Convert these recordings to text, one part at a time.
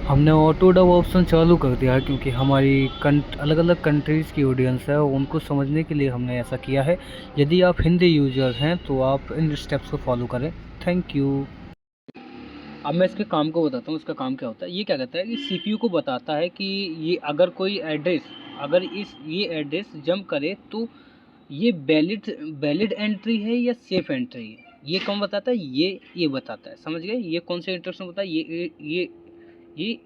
हमने auto dub option चालू कर दिया है क्योंकि हमारी अलग अलग कंट्रीज़ की ऑडियंस है, उनको समझने के लिए हमने ऐसा किया है। यदि आप हिंदी यूज़र हैं तो आप इन स्टेप्स को फॉलो करें। Thank you. अब मैं इसके काम को बताता हूँ, इसका काम क्या होता है। ये क्या कहता है कि सीपीयू को बताता है कि ये अगर कोई एड्रेस, अगर ये एड्रेस जंप करे तो ये वैलिड एंट्री है या सेफ एंट्री है। ये कौन बताता है? ये बताता है। समझ गए? ये कौन से इंस्ट्रक्शन बताता है? ये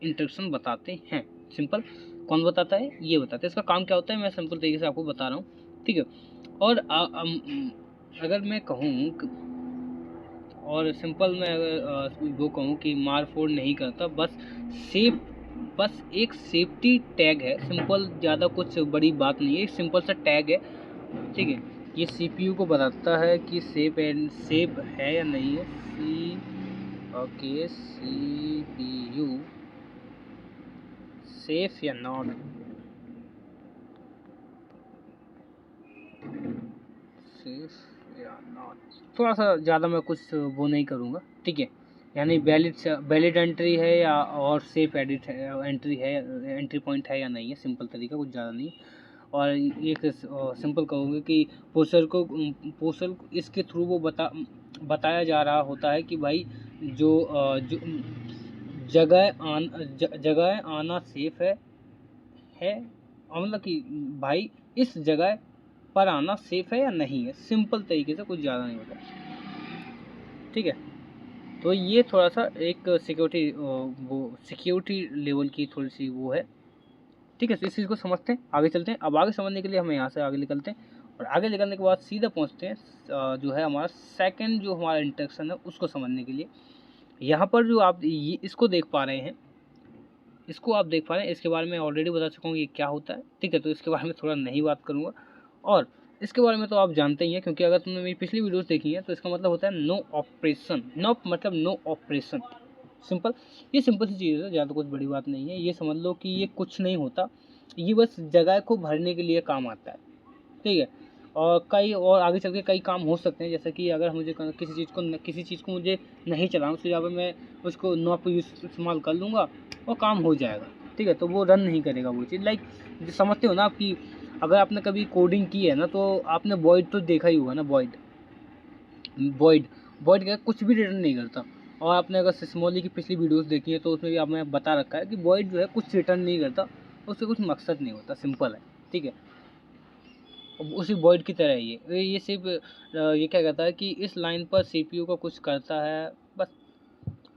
इंस्ट्रक्शन बताते हैं। सिंपल। कौन बताता है? ये बताता है। इसका काम क्या होता है मैं सिंपल तरीके से आपको बता रहा हूँ, ठीक है। और अगर मैं कहूँ और सिंपल मैं अगर वो कहूँ कि मार फोड़ नहीं करता, बस एक सेफ्टी टैग है। सिंपल, ज़्यादा कुछ बड़ी बात नहीं है, एक सिंपल सा टैग है, ठीक है। ये सीपीयू को बताता है कि सेफ है या नहीं है। सीपीयू सेफ या नॉट, सेफ या नॉट। थोड़ा सा ज़्यादा मैं कुछ वो नहीं करूँगा, ठीक है। यानी वैलिड एंट्री है या और सेफ एंट्री है, एंट्री पॉइंट है या नहीं है। सिंपल तरीका, कुछ ज़्यादा नहीं। और एक सिंपल कहूँगी कि पोस्टर को इसके थ्रू वो बताया जा रहा होता है कि भाई जो जगह आना सेफ है, और मतलब कि भाई इस जगह पर आना सेफ है या नहीं है। सिंपल तरीके से, कुछ ज़्यादा नहीं होता, ठीक है। तो ये थोड़ा सा एक सिक्योरिटी लेवल की थोड़ी सी वो है, ठीक है। तो इस चीज़ को समझते हैं, आगे चलते हैं। अब आगे समझने के लिए हमें यहाँ से आगे निकलते हैं, और आगे निकलने के बाद सीधा पहुँचते हैं जो है हमारा सेकंड जो हमारा इंस्ट्रक्शन है उसको समझने के लिए। यहाँ पर जो आप इसको देख पा रहे हैं, इसके बारे में ऑलरेडी बता चुका हूँ ये क्या होता है, ठीक है। तो इसके बारे में थोड़ा नहीं बात करूँगा, और इसके बारे में तो आप जानते ही हैं, क्योंकि अगर तुमने मेरी पिछली वीडियोस देखी है तो इसका मतलब होता है नो ऑपरेशन। मतलब नो ऑपरेशन। सिंपल, ये सिंपल सी चीज़ है, ज़्यादा कुछ बड़ी बात नहीं है। ये समझ लो कि ये कुछ नहीं होता, ये बस जगह को भरने के लिए काम आता है, ठीक है। और आगे चल के कई काम हो सकते हैं, जैसे कि अगर मुझे किसी चीज़ को मुझे नहीं चलाना, उसकी जगह पे मैं उसको नो पे इस्तेमाल कर लूँगा और काम हो जाएगा, ठीक है। तो वो रन नहीं करेगा वो चीज़। लाइक समझते हो ना आप कि अगर आपने कभी कोडिंग की है ना, तो आपने वॉइड तो देखा ही होगा ना। वॉइड वॉइड क्या, कुछ भी रिटर्न नहीं करता। और आपने अगर सिस्मोली की पिछली वीडियोस देखी है तो उसमें भी आपने बता रखा है कि वॉइड जो है कुछ रिटर्न नहीं करता, उससे कुछ मकसद नहीं होता। सिंपल है, ठीक है। उसी वॉइड की तरह ही है ये सिर्फ ये क्या कहता है कि इस लाइन पर सीपीयू को कुछ करता है, बस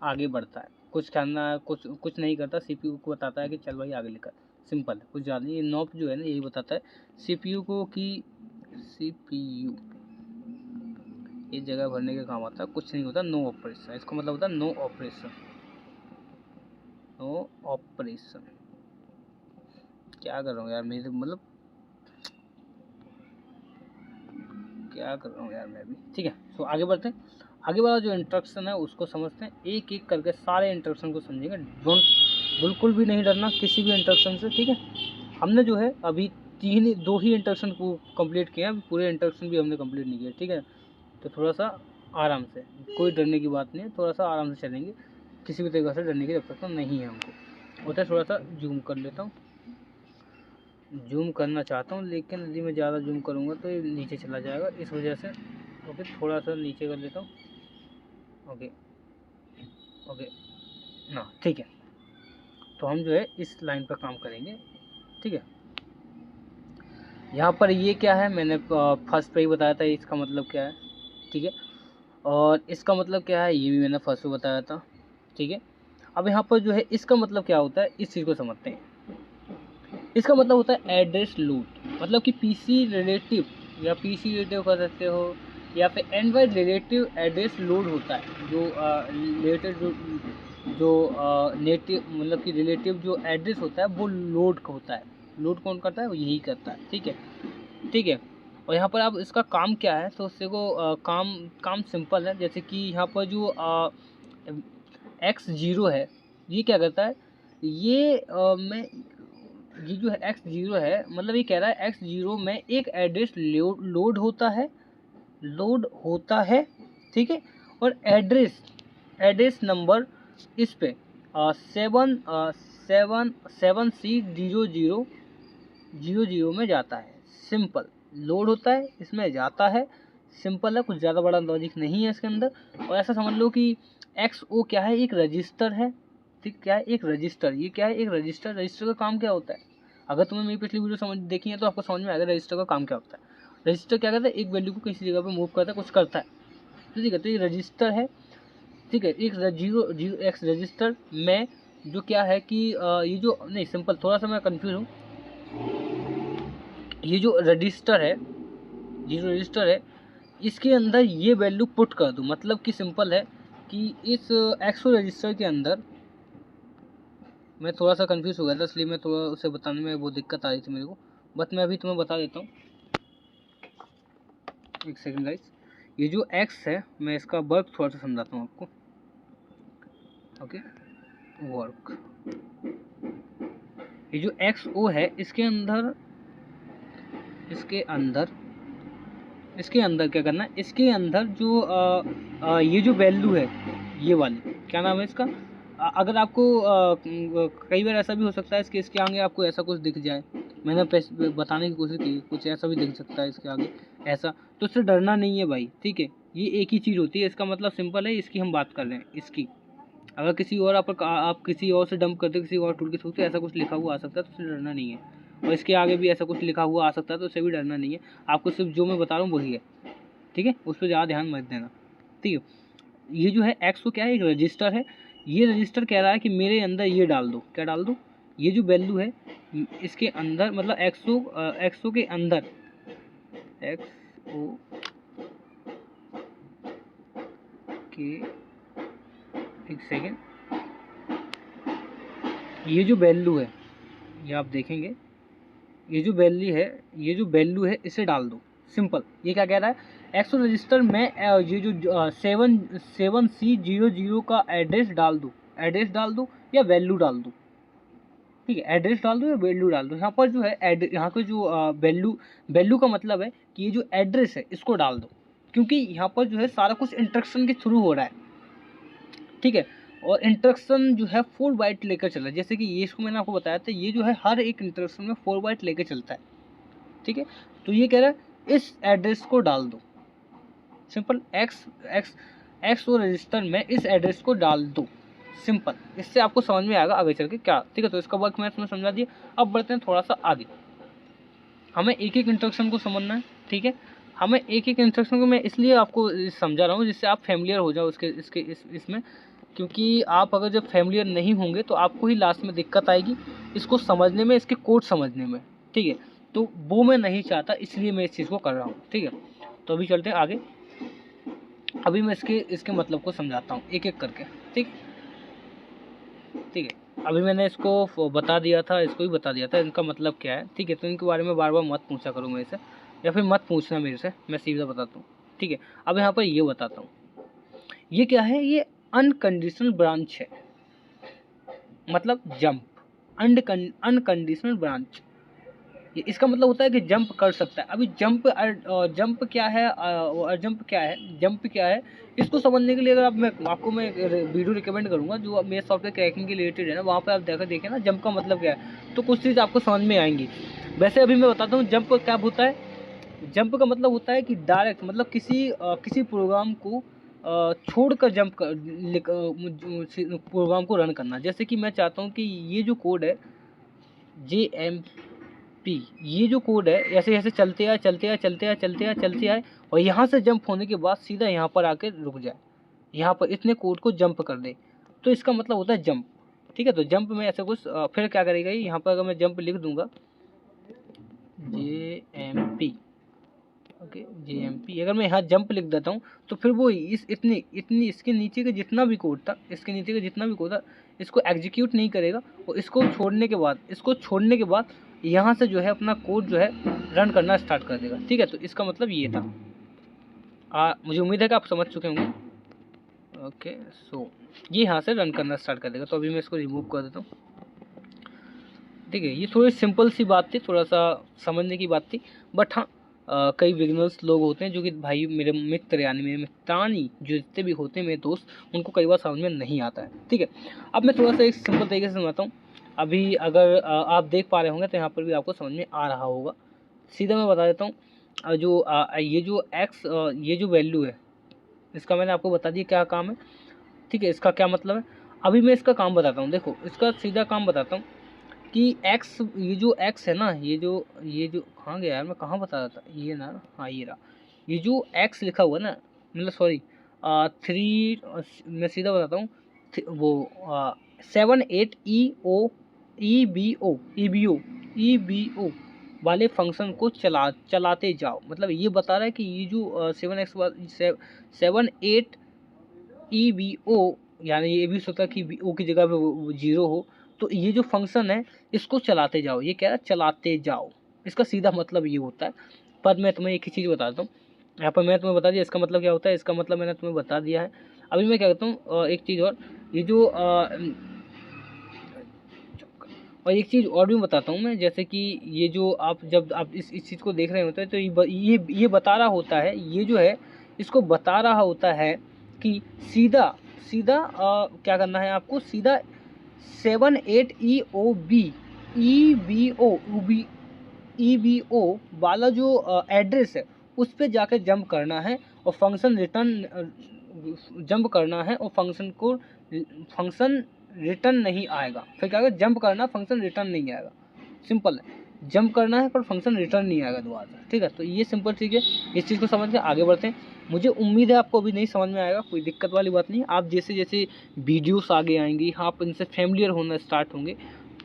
आगे बढ़ता है। कुछ करना है, कुछ नहीं करता, सीपीयू को बताता है कि चल भाई आगे निकल। सिंपल है, कुछ ज़्यादा नहीं। ये नॉप जो है ना, यही बताता है सीपीयू को कि सीपीयू ये जगह भरने के काम आता है, कुछ नहीं होता। नो ऑपरेशन, इसका मतलब होता है नो ऑपरेशन। No operation. क्या कर रहा हूँ यार, मेरे मतलब क्या कर रहा हूँ यार मैं भी, ठीक है। तो आगे बढ़ते हैं। आगे वाला जो इंस्ट्रक्शन है उसको समझते हैं, एक एक करके सारे इंस्ट्रक्शन को समझेंगे। डोंट, बिल्कुल भी नहीं डरना किसी भी इंस्ट्रक्शन से, ठीक है। हमने जो है अभी दो ही इंस्ट्रक्शन को कंप्लीट किए हैं, पूरे इंस्ट्रक्शन भी हमने कंप्लीट नहीं किए, ठीक है। तो थोड़ा सा आराम से, कोई डरने की बात नहीं है, थोड़ा सा आराम से चलेंगे। किसी भी तरीके से डरने की आवश्यकता नहीं है हमको। होता है, थोड़ा सा जूम कर लेता हूँ, जूम करना चाहता हूँ, लेकिन यदि मैं ज़्यादा जूम करूँगा तो ये नीचे चला जाएगा, इस वजह से ओके थोड़ा सा नीचे कर लेता हूँ। ओके ओके ना, ठीक है। तो हम जो है इस लाइन पर काम करेंगे, ठीक है। यहाँ पर ये क्या है, मैंने फर्स्ट पे ही बताया था इसका मतलब क्या है, ठीक है। और इसका मतलब क्या है ये भी मैंने फर्स्ट पे बताया था, ठीक है। अब यहाँ पर जो है इसका मतलब क्या होता है, इस चीज़ को समझते हैं। इसका मतलब होता है एड्रेस लूट, मतलब कि पीसी रिलेटिव या पीसी रिलेटिव कर सकते हो, या फिर एंड्रॉयड रिलेटिव एड्रेस लोड होता है। जो रिलेटेड जो नेटिव मतलब कि रिलेटिव जो एड्रेस होता है वो लोड होता है। लोड कौन करता है? वो यही करता है, ठीक है, ठीक है। और यहाँ पर अब इसका काम क्या है, तो उससे को काम सिंपल है। जैसे कि यहाँ पर जो x0 है, ये क्या करता है, मैं ये जो है x0 है, मतलब ये कह रहा है x0 में एक एड्रेस लोड होता है, लोड होता है, ठीक है। और एड्रेस नंबर इस पे 7C0000 में जाता है। सिंपल लोड होता है, इसमें जाता है, सिंपल है, कुछ ज़्यादा बड़ा लॉजिक नहीं है इसके अंदर। और ऐसा समझ लो कि XO क्या है, एक रजिस्टर है, ठीक, क्या है, एक रजिस्टर। ये क्या है, एक रजिस्टर। रजिस्टर का काम क्या होता है, अगर तुम्हें मेरी पिछली वीडियो समझ देखी है तो आपको समझ में आएगा रजिस्टर का काम क्या होता है। रजिस्टर क्या करता है, एक वैल्यू को किसी जगह पे मूव करता है, कुछ करता है, ठीक है। तो ये रजिस्टर है, ठीक है। एक जीरो जीरो एक्स रजिस्टर में जो क्या है कि ये जो नहीं, सिंपल, थोड़ा सा मैं कंफ्यूज हूँ। ये जो रजिस्टर है, इसके अंदर ये वैल्यू पुट कर दूँ, मतलब कि सिंपल है कि इस एक्सो रजिस्टर के अंदर, मैं थोड़ा सा कंफ्यूज हो गया था इसलिए मैं थोड़ा उसे बताने में वो दिक्कत आ रही थी मेरे को, बट मैं अभी तुम्हें बता देता हूँ। एक सेकंड गाइस, ये जो एक्स है, मैं इसका वर्क थोड़ा सा समझाता हूँ आपको। ओके, वर्क, ये जो एक्स ओ है, इसके अंदर क्या करना है, इसके अंदर जो ये जो वैल्यू है, ये वाली क्या नाम है इसका, अगर आपको कई बार ऐसा भी हो सकता है इसके आगे आपको ऐसा कुछ दिख जाए, मैंने बताने की कोशिश की, कुछ ऐसा भी दिख सकता है इसके आगे ऐसा, तो इससे डरना नहीं है भाई, ठीक है। ये एक ही चीज़ होती है, इसका मतलब सिंपल है, इसकी हम बात कर रहे हैं, इसकी। अगर किसी और आप किसी और से डंप करते, किसी और टूल के थ्रू, तो ऐसा कुछ लिखा हुआ आ सकता है, तो उससे डरना नहीं है। और इसके आगे भी ऐसा कुछ लिखा हुआ आ सकता है, तो उससे भी डरना नहीं है। आपको सिर्फ जो मैं बता रहा हूँ वही है, ठीक है, उस पर ज़्यादा ध्यान मत देना, ठीक है। ये जो है एक्स को क्या है, एक रजिस्टर है। ये रजिस्टर कह रहा है कि मेरे अंदर ये डाल दो, क्या डाल दो, ये जो वैल्यू है इसके अंदर, मतलब एक्सो के अंदर, एक्सओ के, एक सेकेंड, ये जो वैल्यू है, ये आप देखेंगे, ये जो वैल्यू है इसे डाल दो, सिंपल। ये क्या कह रहा है, एक्सो रजिस्टर में ये जो 7C00 का एड्रेस डाल दो या वैल्यू डाल दो, ठीक है। एड्रेस डाल दो या वैल्यू डाल दो। यहाँ पर जो है यहाँ पे जो वैल्यू का मतलब है कि ये जो एड्रेस है इसको डाल दो, क्योंकि यहाँ पर जो है सारा कुछ इंस्ट्रक्शन के थ्रू हो रहा है, ठीक है। और इंस्ट्रक्शन जो है 4 बाइट लेकर चल रहा है, जैसे कि ये इसको मैंने आपको बताया था, ये जो है हर एक इंस्ट्रक्शन में 4 बाइट लेकर चलता है, ठीक है। तो ये कह रहा है इस एड्रेस को डाल दो, सिंपल, एक्स और रजिस्टर में इस एड्रेस को डाल दो, सिंपल। इससे आपको समझ में आएगा आगे चल के क्या, ठीक है। तो इसका वर्क मैं तुम्हें समझा दिया। अब बढ़ते हैं थोड़ा सा आगे, हमें एक एक इंस्ट्रक्शन को समझना है, ठीक है। हमें एक एक इंस्ट्रक्शन को मैं इसलिए आपको समझा रहा हूँ जिससे आप फैमिलियर हो जाओ इसमें, क्योंकि आप अगर जब फैमिलियर नहीं होंगे तो आपको ही लास्ट में दिक्कत आएगी इसको समझने में, इसके कोड समझने में, ठीक है। तो वो मैं नहीं चाहता, इसलिए मैं इस चीज़ को कर रहा हूँ, ठीक है। तो अभी चलते हैं आगे, अभी मैं इसके मतलब को समझाता हूँ एक एक करके, ठीक है। अभी मैंने इसको बता दिया था, इसको भी बता दिया था इनका मतलब क्या है, ठीक है। तो इनके बारे में बार बार मत पूछा करो मेरे से, या फिर मत पूछना मेरे से, मैं सीधा बताता हूँ, ठीक है। अब यहाँ पर ये बताता हूँ, ये क्या है, ये अनकंडीशनल ब्रांच है, मतलब जंप, अनकंडीशनल ब्रांच, इसका मतलब होता है कि जंप कर सकता है। अभी जंप क्या है, जंप क्या है, इसको समझने के लिए अगर मैं वीडियो रिकमेंड करूंगा जो मेरे सॉफ्टवेयर क्रैकिंग के रिलेटेड है ना, वहाँ पर आप देखें ना जंप का मतलब क्या है, तो कुछ चीज़ आपको समझ में आएंगी। वैसे अभी मैं बताता हूँ जंप क्या होता है। जंप का मतलब होता है कि डायरेक्ट, मतलब किसी प्रोग्राम को छोड़कर प्रोग्राम को रन करना। जैसे कि मैं चाहता हूँ कि ये जो कोड है JMP, ये जो कोड है ऐसे ऐसे चलते आए और यहाँ से जंप होने के बाद सीधा यहाँ पर आके रुक जाए, यहाँ पर इतने कोड को जंप कर दे, तो इसका मतलब होता है जंप, ठीक है। तो जंप में ऐसा कुछ फिर क्या करेगा, यहाँ पर अगर मैं जंप लिख दूंगा JMP, ओके JMP, अगर मैं यहाँ जंप लिख देता हूँ तो फिर वो इतनी इसके नीचे का जितना भी कोड था, इसको एग्जीक्यूट नहीं करेगा, और इसको छोड़ने के बाद यहाँ से जो है अपना कोड जो है रन करना स्टार्ट कर देगा, ठीक है। तो इसका मतलब ये था, मुझे उम्मीद है कि आप समझ चुके होंगे, ओके। सो ये यहाँ से रन करना स्टार्ट कर देगा। तो अभी मैं इसको रिमूव कर देता हूँ, ठीक है। ये थोड़ी सिंपल सी बात थी, थोड़ा सा समझने की बात थी, बट हाँ कई बिगिनर्स लोग होते हैं जो कि भाई मेरे मित्र यानी मेरे मित्रानी जो जितने भी होते हैं मेरे दोस्त, उनको कई बार समझ में नहीं आता है। ठीक है, अब मैं थोड़ा सा एक सिंपल तरीके से समझाता हूँ। अभी अगर आप देख पा रहे होंगे तो यहाँ पर भी आपको समझ में आ रहा होगा। सीधा मैं बता देता हूँ, ये जो एक्स ये जो वैल्यू है इसका मैंने आपको बता दिया क्या काम है। ठीक है, इसका क्या मतलब है। अभी मैं इसका काम बताता हूँ। देखो, इसका सीधा काम बताता हूँ कि एक्स, ये जो एक्स है ना, ये जो कहाँ गया यार, मैं कहाँ बता रहा था, ये ना, हाँ ये रहा। ये जो एक्स लिखा हुआ ना, मतलब सॉरी 3, मैं सीधा बताता हूँ, वो 7 8 ई बी ओ वाले फंक्शन को चलाते जाओ। मतलब ये बता रहा है कि ये जो 7 8 ई बी ओ, यानी ये भी सोचा कि ओ की जगह पे 0 हो, तो ये जो फंक्शन है इसको चलाते जाओ। ये क्या है, चलाते जाओ, इसका सीधा मतलब ये होता है। पर मैं तुम्हें एक ही चीज़ बताता हूँ, यहाँ पर मैं तुम्हें बता दिया इसका मतलब क्या होता है, इसका मतलब मैंने तुम्हें बता दिया है। अभी मैं क्या कहता हूँ, एक चीज़ और, ये जो और एक चीज़ और भी बताता हूँ मैं, जैसे कि ये जो आप जब आप इस चीज़ को देख रहे होते हैं तो ये बता रहा होता है, ये जो है इसको बता रहा होता है कि सीधा सीधा क्या करना है आपको, सीधा 7 8 ई बी ओ वाला जो एड्रेस है उस पर जाकर जंप करना है और फंक्शन जंप करना है, और फंक्शन रिटर्न नहीं आएगा। फिर क्या होगा, जंप करना, फंक्शन रिटर्न नहीं आएगा। सिंपल है, जंप करना है पर फंक्शन रिटर्न नहीं आएगा दोबारा से। ठीक है, तो ये सिंपल चीज़ है। इस चीज़ को समझ के आगे बढ़ते हैं। मुझे उम्मीद है आपको अभी नहीं समझ में आएगा, कोई दिक्कत वाली बात नहीं। आप जैसे जैसे वीडियोस आगे आएंगी, आप इनसे फैमिलियर होना स्टार्ट होंगे।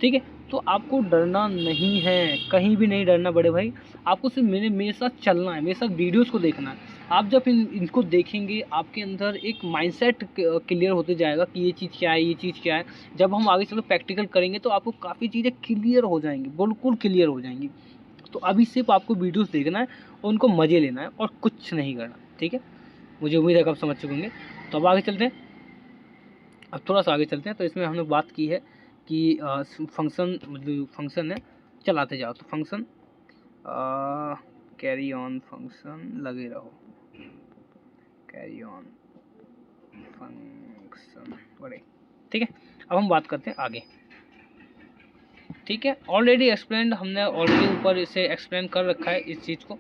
ठीक है, तो आपको डरना नहीं है, कहीं भी नहीं डरना बड़े भाई। आपको सिर्फ मेरे साथ चलना है, मेरे साथ वीडियोस को देखना है। आप जब इनको देखेंगे आपके अंदर एक माइंडसेट क्लियर होते जाएगा कि ये चीज़ क्या है, ये चीज़ क्या है। जब हम आगे चलो प्रैक्टिकल करेंगे तो आपको काफ़ी चीज़ें क्लियर हो जाएंगी, बिल्कुल क्लियर हो जाएंगी। तो अभी सिर्फ आपको वीडियोस देखना है और उनको मज़े लेना है और कुछ नहीं करना। ठीक है, मुझे उम्मीद है कि आप समझ चुके होंगे। तो अब आगे चलते हैं, अब थोड़ा सा आगे चलते हैं। तो इसमें हमने बात की है कि फंक्शन, मतलब फंक्शन है चलाते जाओ, तो फंक्शन कैरी ऑन, फंक्शन लगे रहो, कैरी ऑन फंक्शन बड़े। ठीक है, अब हम बात करते हैं आगे। ठीक है, ऑलरेडी एक्सप्लेन, हमने ऑलरेडी ऊपर इसे एक्सप्लेन कर रखा है इस चीज़ को।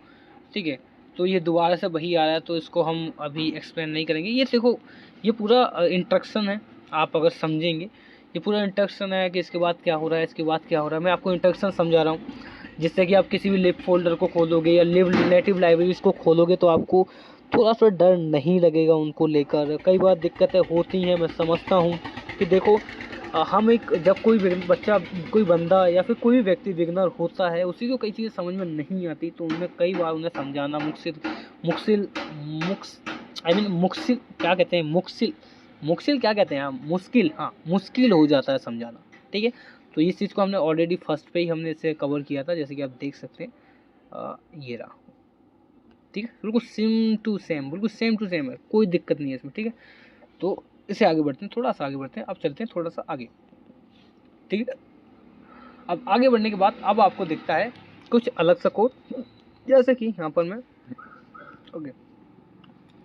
ठीक है, तो ये दोबारा से वही आ रहा है तो इसको हम अभी एक्सप्लेन नहीं करेंगे। ये देखो, ये पूरा इंस्ट्रक्शन है, आप अगर समझेंगे ये पूरा इंस्ट्रक्शन है कि इसके बाद क्या हो रहा है, इसके बाद क्या हो रहा है। मैं आपको इंस्ट्रक्शन समझा रहा हूँ, जिससे कि आप किसी भी लिब फोल्डर को खोलोगे या लिब नेटिव लाइब्रेरीज को खोलोगे तो आपको थोड़ा सा डर नहीं लगेगा उनको लेकर। कई बार दिक्कतें होती हैं, मैं समझता हूँ कि देखो, हम एक जब कोई बच्चा, कोई बंदा या फिर कोई भी व्यक्ति बिगनर होता है, उसी को कई चीज़ें समझ में नहीं आती, तो उन्हें कई बार उन्हें समझाना मुश्किल क्या कहते हैं, मुश्किल क्या कहते हैं, मुश्किल हो जाता है समझाना। ठीक है, तो इस चीज़ को हमने ऑलरेडी फर्स्ट पे ही हमने इसे कवर किया था, जैसे कि आप देख सकते हैं, ये रहा। ठीक है, बिल्कुल बिल्कुल सेम टू सेम है, कोई दिक्कत नहीं है इसमें। ठीक है, तो इसे आगे बढ़ते हैं, थोड़ा सा आगे बढ़ते हैं। अब चलते हैं थोड़ा सा आगे। ठीक है, अब आगे बढ़ने के बाद अब आपको दिखता है कुछ अलग सा कोड, जैसे कि यहाँ पर मैं ओके,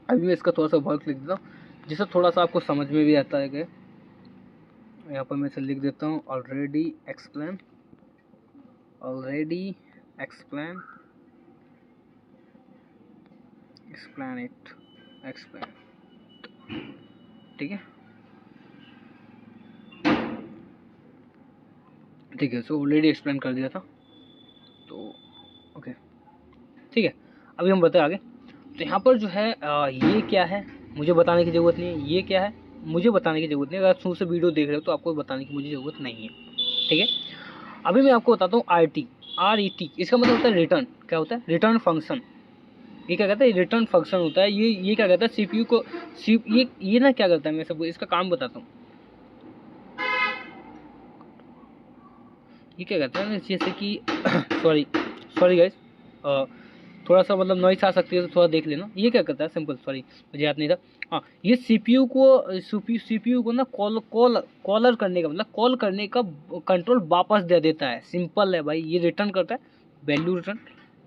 अभी मैं इसका थोड़ा सा वर्क लिख देता हूँ जिससे थोड़ा सा आपको समझ में भी आता है। कि यहाँ पर मैं इसे लिख देता हूँ, ऑलरेडी एक्सप्लेन एक्सप्लेन। ठीक है, ठीक है, सो ऑलरेडी एक्सप्लेन कर दिया था, तो ओके। ठीक है, अभी हम बताएं आगे। तो यहाँ पर जो है ये क्या है मुझे बताने की ज़रूरत नहीं है, ये क्या है मुझे बताने की ज़रूरत नहीं है। अगर आप शुरू से वीडियो देख रहे हो तो आपको बताने की मुझे ज़रूरत नहीं है। ठीक है, अभी मैं आपको बताता हूँ RET, इसका मतलब होता है रिटर्न। क्या होता है, रिटर्न फंक्शन। ये क्या कहता है, रिटर्न फंक्शन होता है। ये क्या कहता है, CPU को ये ना क्या करता है, मैं सब इसका काम बताता हूँ। ये क्या कहता है, जैसे कि सॉरी गाइस, थोड़ा सा मतलब नॉइस आ सकती है तो थोड़ा देख लेना। ये क्या करता है, सिंपल, सॉरी मुझे याद नहीं था। हाँ, ये CPU को ना कॉलर करने का, मतलब कॉल करने का कंट्रोल वापस दे देता है। सिंपल है भाई, ये रिटर्न करता है, वैल्यू रिटर्न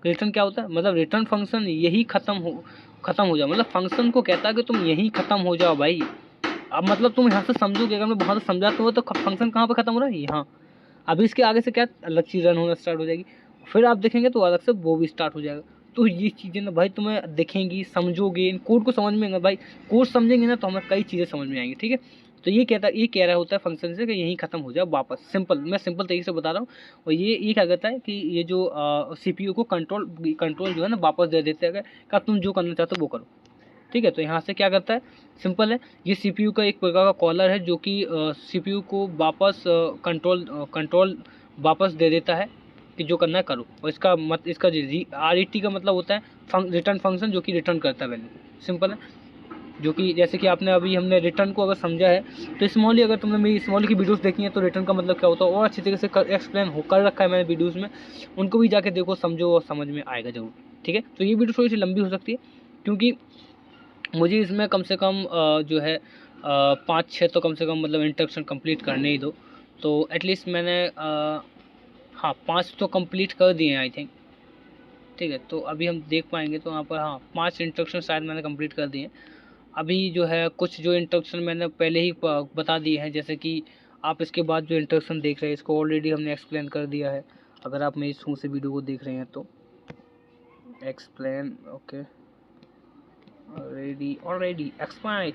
रिटर्न क्या होता है, मतलब रिटर्न फंक्शन यही खत्म हो जाए, मतलब फंक्शन को कहता है कि तुम यहीं खत्म हो जाओ भाई। अब मतलब तुम यहाँ से समझोगे, अगर मैं वहाँ से समझाता हूँ तो फंक्शन कहाँ पे खत्म हो रहा है, यहाँ। अभी इसके आगे से क्या अलग चीज़ रन होना स्टार्ट हो जाएगी, फिर आप देखेंगे तो अलग से वो भी स्टार्ट हो जाएगा। तो ये चीज़ें ना भाई तुम्हें दिखेंगी, समझोगे, इन कोड को समझ में आएगा भाई, कोड समझेंगे ना तो हमें कई चीज़ें समझ में आएंगी, ठीक है। तो ये कह रहा होता है फंक्शन से कि यहीं खत्म हो जाए वापस, सिंपल, मैं सिंपल तरीके से बता रहा हूँ। और ये क्या कहता है कि ये जो CPU को कंट्रोल जो है ना वापस दे देते हैं कि तुम जो करना चाहते हो वो करो, ठीक है। तो यहाँ से क्या करता है, सिंपल है, ये CPU का एक प्रकार का कॉलर है जो कि CPU को वापस कंट्रोल वापस दे देता है कि जो करना है करो। और इसका RET का मतलब होता है रिटर्न फंक्शन, जो कि रिटर्न करता है वैल्यू, सिंपल है। जो कि जैसे कि आपने अभी हमने रिटर्न को अगर समझा है तो स्मॉली, अगर तुमने मेरी स्मॉली की वीडियोस देखी है तो रिटर्न का मतलब क्या होता है और अच्छी तरीके से एक्सप्लेन कर रखा है मैंने वीडियोस में, उनको भी जाके देखो, समझो और समझ में आएगा जरूर, ठीक है। तो ये वीडियो थोड़ी सी लंबी हो सकती है क्योंकि मुझे इसमें कम से कम जो है 5-6 तो कम से कम मतलब इंट्रोडक्शन कंप्लीट करने ही दो। तो एटलीस्ट मैंने हाँ 5 तो कंप्लीट कर दिए हैं आई थिंक, ठीक है। तो अभी हम देख पाएंगे तो यहाँ पर हाँ 5 इंस्ट्रक्शन शायद मैंने कंप्लीट कर दिए हैं। अभी जो है कुछ जो इंस्ट्रक्शन मैंने पहले ही बता दिए हैं, जैसे कि आप इसके बाद जो इंस्ट्रक्शन देख रहे हैं इसको ऑलरेडी हमने एक्सप्लेन कर दिया है, अगर आप मेरी शुरू से वीडियो को देख रहे हैं तो एक्सप्लेन, ओके, ऑलरेडी एक्सप्लेन